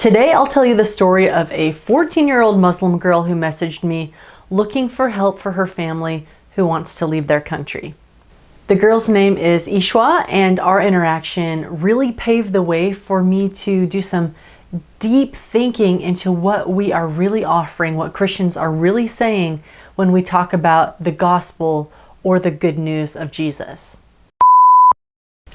Today I'll tell you the story of a 14-year-old Muslim girl who messaged me looking for help for her family who wants to leave their country. The girl's name is Ishwa, and our interaction really paved the way for me to do some deep thinking into what we are really offering, what Christians are really saying when we talk about the gospel or the good news of Jesus.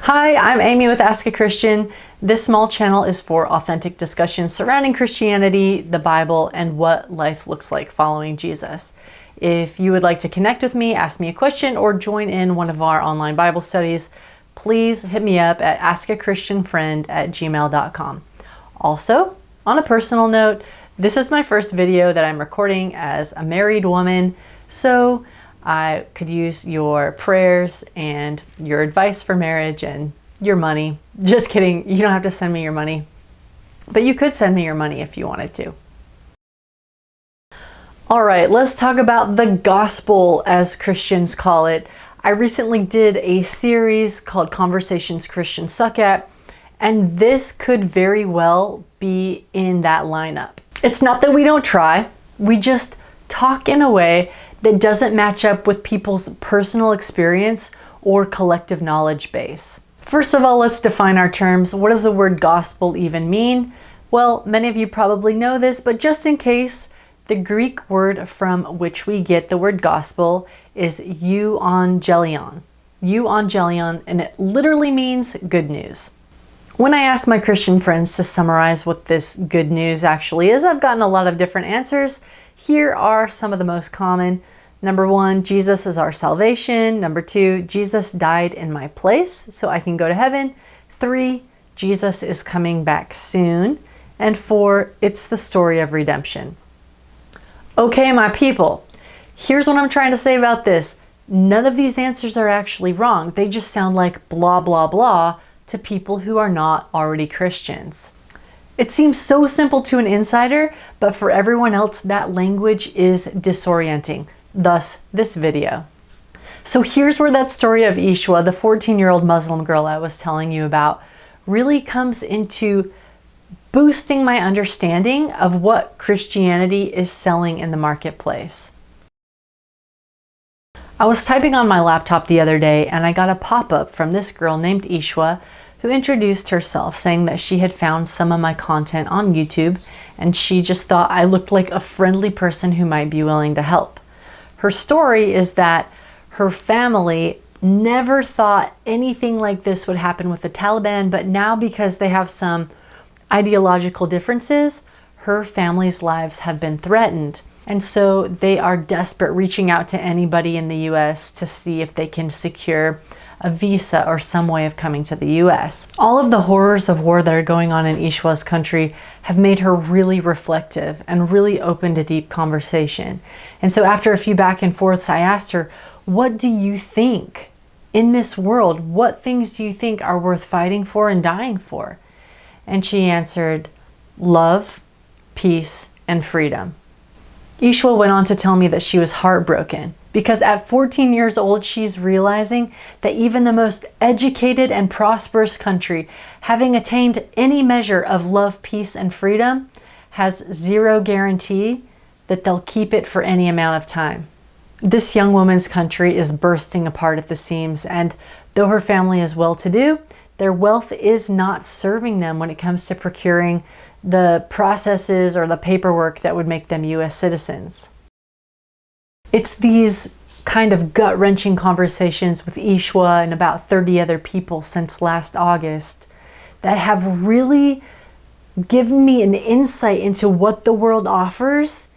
Hi, I'm Amy with Ask a Christian. This small channel is for authentic discussions surrounding Christianity, the Bible, and what life looks like following Jesus. If you would like to connect with me, ask me a question, or join in one of our online Bible studies, please hit me up at askachristianfriend@gmail.com. Also, on a personal note, this is my first video that I'm recording as a married woman, so I could use your prayers and your advice for marriage and your money. Just kidding, you don't have to send me your money, but you could send me your money if you wanted to. All right, let's talk about the gospel, as Christians call it. I recently did a series called Conversations Christians Suck At, and this could very well be in that lineup. It's not that we don't try, we just talk in a way that doesn't match up with people's personal experience or collective knowledge base. First of all, let's define our terms. What does the word gospel even mean? Well, many of you probably know this, but just in case, the Greek word from which we get the word gospel is euangelion. Euangelion, and it literally means good news. When I ask my Christian friends to summarize what this good news actually is, I've gotten a lot of different answers. Here are some of the most common. Number 1, Jesus is our salvation. Number 2, Jesus died in my place so I can go to heaven. 3, Jesus is coming back soon. And 4, it's the story of redemption. Okay, my people, here's what I'm trying to say about this. None of these answers are actually wrong. They just sound like blah, blah, blah to people who are not already Christians. It seems so simple to an insider, but for everyone else, that language is disorienting. Thus, this video. So here's where that story of Ishwa, the 14-year-old Muslim girl I was telling you about, really comes into boosting my understanding of what Christianity is selling in the marketplace. I was typing on my laptop the other day and I got a pop-up from this girl named Ishwa who introduced herself, saying that she had found some of my content on YouTube and she just thought I looked like a friendly person who might be willing to help. Her story is that her family never thought anything like this would happen with the Taliban, but now because they have some ideological differences, her family's lives have been threatened. And so they are desperate, reaching out to anybody in the US to see if they can secure a visa or some way of coming to the US. All of the horrors of war that are going on in Ishwa's country have made her really reflective and really open to deep conversation. And so after a few back and forths, I asked her, what do you think in this world? What things do you think are worth fighting for and dying for? And she answered, love, peace, and freedom. Ishwa went on to tell me that she was heartbroken because at 14 years old, she's realizing that even the most educated and prosperous country, having attained any measure of love, peace, and freedom, has zero guarantee that they'll keep it for any amount of time. This young woman's country is bursting apart at the seams, and though her family is well-to-do, their wealth is not serving them when it comes to procuring the processes or the paperwork that would make them US citizens. It's these kind of gut-wrenching conversations with Ishwa and about 30 other people since last August that have really given me an insight into what the world offers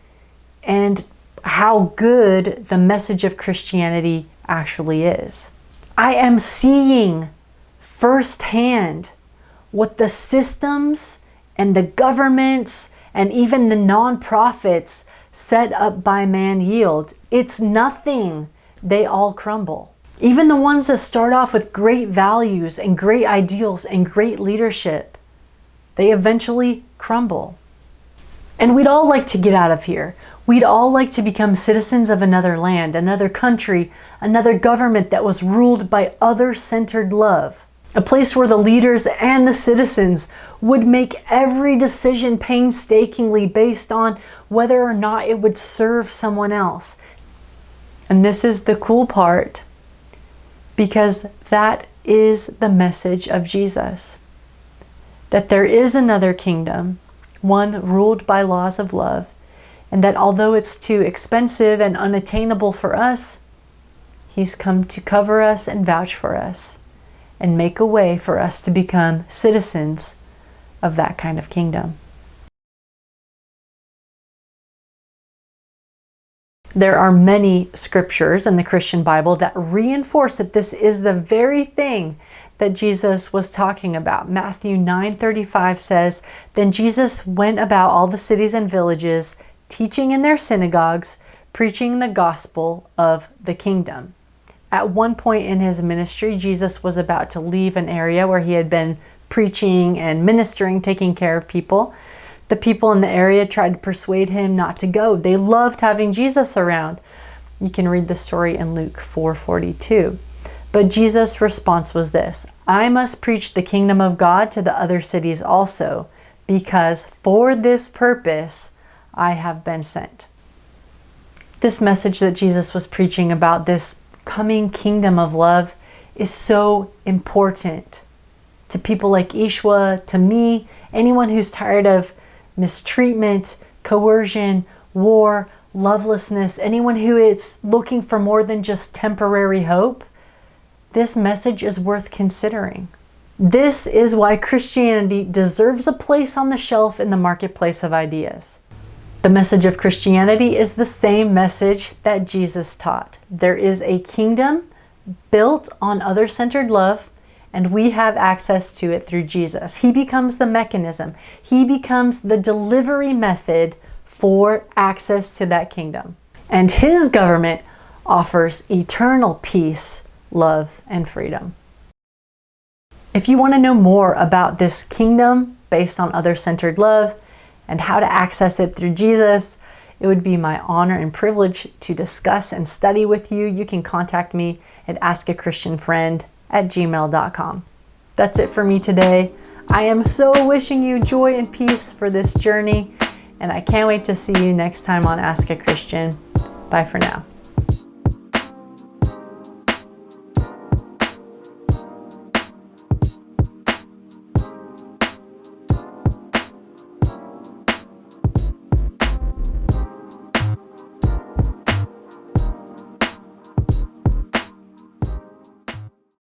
and how good the message of Christianity actually is. I am seeing firsthand what the systems and the governments and even the nonprofits set up by man yield. It's nothing. They all crumble. Even the ones that start off with great values and great ideals and great leadership, they eventually crumble. And we'd all like to get out of here. We'd all like to become citizens of another land, another country, another government that was ruled by other-centered love. A place where the leaders and the citizens would make every decision painstakingly based on whether or not it would serve someone else. And this is the cool part, because that is the message of Jesus. That there is another kingdom, one ruled by laws of love, and that although it's too expensive and unattainable for us, He's come to cover us and vouch for us and make a way for us to become citizens of that kind of kingdom. There are many scriptures in the Christian Bible that reinforce that this is the very thing that Jesus was talking about. Matthew 9:35 says, "Then Jesus went about all the cities and villages, teaching in their synagogues, preaching the gospel of the kingdom." At one point in his ministry, Jesus was about to leave an area where he had been preaching and ministering, taking care of people. The people in the area tried to persuade him not to go. They loved having Jesus around. You can read the story in Luke 4:42. But Jesus' response was this: "I must preach the kingdom of God to the other cities also, because for this purpose I have been sent." This message that Jesus was preaching about this coming kingdom of love is so important to people like Ishwa, to me, anyone who's tired of mistreatment, coercion, war, lovelessness, anyone who is looking for more than just temporary hope. This message is worth considering. This is why Christianity deserves a place on the shelf in the marketplace of ideas. The message of Christianity is the same message that Jesus taught. There is a kingdom built on other-centered love, and we have access to it through Jesus. He becomes the mechanism. He becomes the delivery method for access to that kingdom. And His government offers eternal peace, love, and freedom. If you want to know more about this kingdom based on other-centered love, and how to access it through Jesus, it would be my honor and privilege to discuss and study with you. You can contact me at askachristianfriend@gmail.com. That's it for me today. I am so wishing you joy and peace for this journey, and I can't wait to see you next time on Ask a Christian. Bye for now.